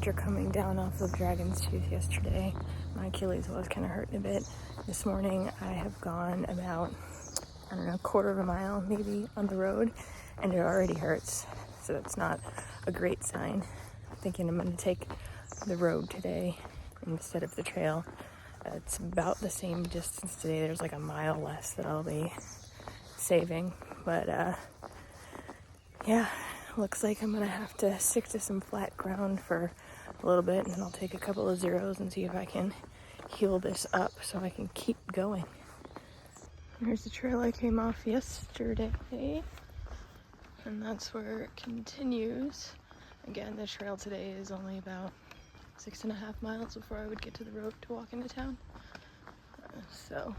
after coming down off of Dragon's Tooth yesterday, my Achilles was kind of hurting a bit. This morning I have gone about, a quarter of a mile maybe on the road, and it already hurts, so that's not a great sign. I'm thinking I'm going to take the road today instead of the trail. It's about the same distance today. There's like a mile less that I'll be saving, but yeah, looks like I'm gonna have to stick to some flat ground for a little bit, and then I'll take a couple of zeros and see if I can heal this up so I can keep going. Here's the trail I came off yesterday, and that's where it continues. Again, the trail today is only about 6.5 miles before I would get to the road to walk into town. So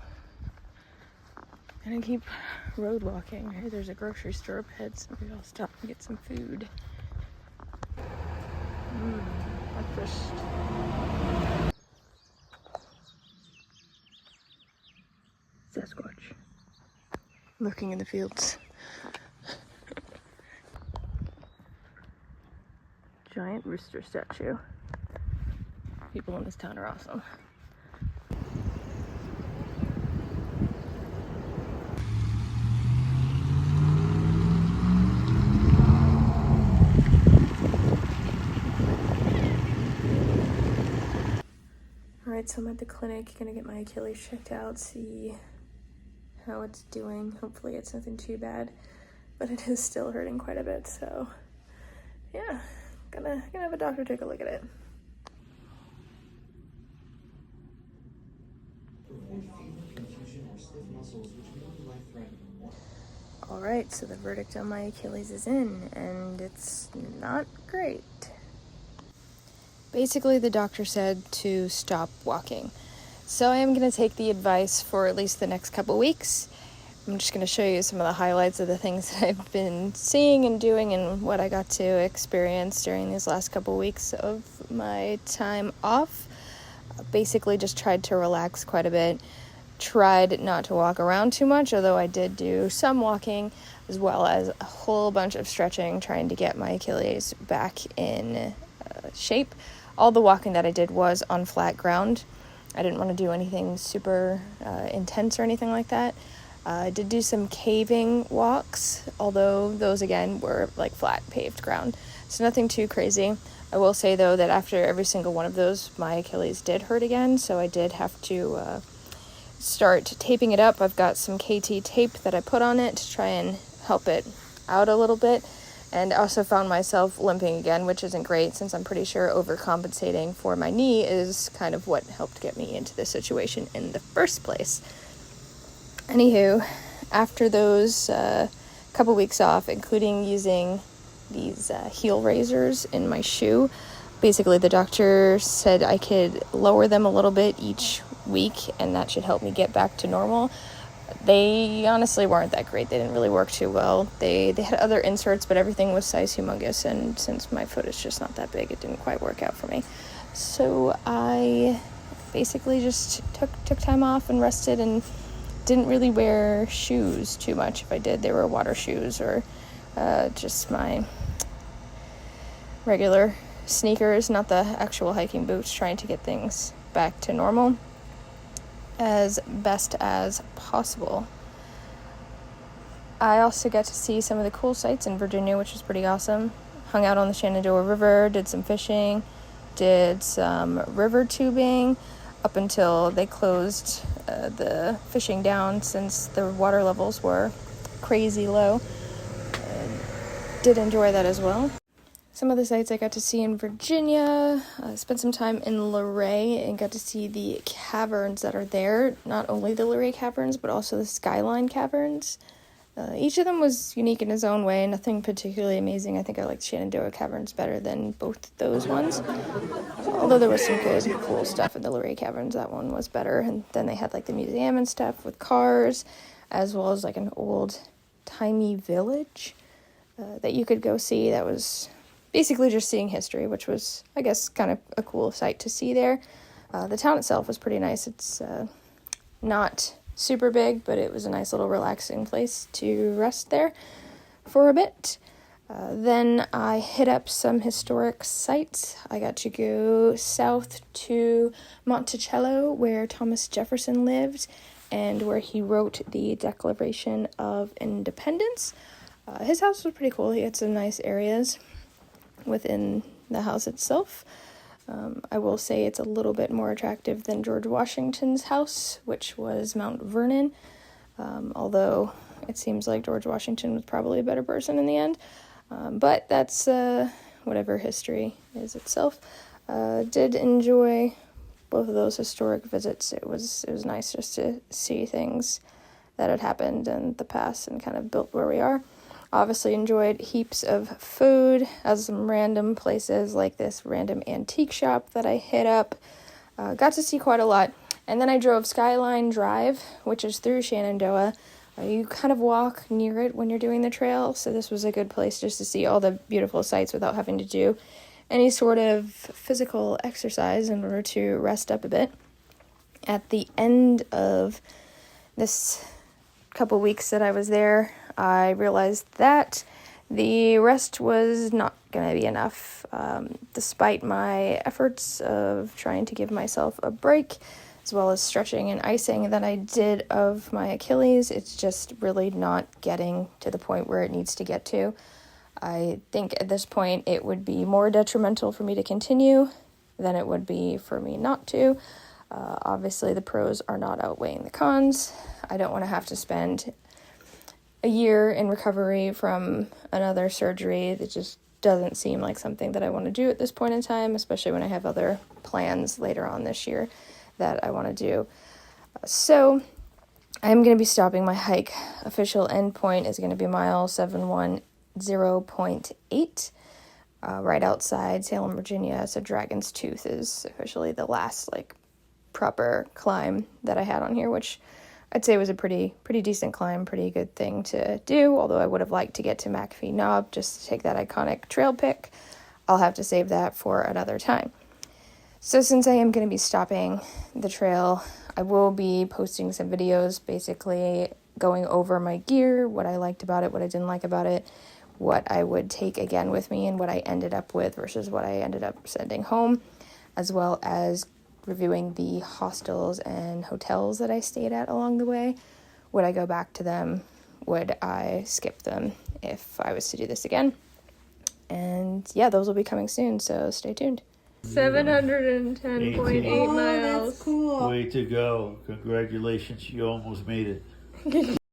gonna keep road walking. Hey, there's a grocery store up ahead, so maybe I'll stop and get some food. Breakfast. Sasquatch. Lurking in the fields. Giant rooster statue. People in this town are awesome. Alright, so I'm at the clinic, gonna get my Achilles checked out, see how it's doing. Hopefully it's nothing too bad, but it is still hurting quite a bit, so yeah, gonna have a doctor take a look at it. Alright, so the verdict on my Achilles is in, and it's not great. Basically, the doctor said to stop walking. So I am going to take the advice for at least the next couple weeks. I'm just going to show you some of the highlights of the things that I've been seeing and doing and what I got to experience during these last couple weeks of my time off. Basically just tried to relax quite a bit. Tried not to walk around too much, although I did do some walking, as well as a whole bunch of stretching, trying to get my Achilles back in shape. All the walking that I did was on flat ground. I didn't want to do anything super intense or anything like that. I did do some caving walks, although those again were like flat paved ground. So nothing too crazy. I will say though that after every single one of those, my Achilles did hurt again, so I did have to start taping it up. I've got some KT tape that I put on it to try and help it out a little bit. And I also found myself limping again, which isn't great since I'm pretty sure overcompensating for my knee is kind of what helped get me into this situation in the first place. Anywho, after those couple weeks off, including using these heel razors in my shoe, basically the doctor said I could lower them a little bit each week, and that should help me get back to normal. They honestly weren't that great. They didn't really work too well. They had other inserts, but everything was size humongous, and since my foot is just not that big, it didn't quite work out for me. So I basically just took time off and rested, and didn't really wear shoes too much. If I did, they were water shoes or just my regular sneakers, not the actual hiking boots, trying to get things back to normal as best as possible. I also got to see some of the cool sights in Virginia, which was pretty awesome. Hung out on the Shenandoah River, did some fishing, did some river tubing up until they closed the fishing down since the water levels were crazy low. Did enjoy that as well. Some of the sites I got to see in Virginia, spent some time in Luray and got to see the caverns that are there. Not only the Luray Caverns, but also the Skyline Caverns. Each of them was unique in its own way, nothing particularly amazing. I think I liked Shenandoah Caverns better than both those ones. Although there was some good, cool stuff in the Luray Caverns, that one was better. And then they had like the museum and stuff with cars, as well as like an old-timey village that you could go see. That was basically just seeing history, which was, I guess, kind of a cool sight to see there. The town itself was pretty nice. It's not super big, but it was a nice little relaxing place to rest there for a bit. Then I hit up some historic sites. I got to go south to Monticello, where Thomas Jefferson lived and where he wrote the Declaration of Independence. His house was pretty cool. He had some nice areas within the house itself. I will say it's a little bit more attractive than George Washington's house, which was Mount Vernon, although it seems like George Washington was probably a better person in the end. But that's whatever history is itself. Did enjoy both of those historic visits. It was nice just to see things that had happened in the past and kind of built where we are. Obviously enjoyed heaps of food as some random places like this random antique shop that I hit up. Got to see quite a lot. And then I drove Skyline Drive, which is through Shenandoah. You kind of walk near it when you're doing the trail, so this was a good place just to see all the beautiful sights without having to do any sort of physical exercise in order to rest up a bit. At the end of this couple weeks that I was there, I realized that the rest was not going to be enough. Despite my efforts of trying to give myself a break, as well as stretching and icing that I did of my Achilles, it's just really not getting to the point where it needs to get to. I think at this point it would be more detrimental for me to continue than it would be for me not to. Obviously, the pros are not outweighing the cons. I don't want to have to spend a year in recovery from another surgery. That just doesn't seem like something that I want to do at this point in time, especially when I have other plans later on this year that I want to do. So I'm going to be stopping my hike. Official endpoint is going to be mile 710.8, right outside Salem, Virginia. So Dragon's Tooth is officially the last proper climb that I had on here, which I'd say was a pretty decent climb, pretty good thing to do, although I would have liked to get to McAfee Knob just to take that iconic trail pic. I'll have to save that for another time. So since I am going to be stopping the trail, I will be posting some videos basically going over my gear, what I liked about it, what I didn't like about it, what I would take again with me, and what I ended up with versus what I ended up sending home, as well as reviewing the hostels and hotels that I stayed at along the way. Would I go back to them? Would I skip them if I was to do this again? And yeah, those will be coming soon, so stay tuned. 710.8 miles. That's cool. Way to go. Congratulations, you almost made it.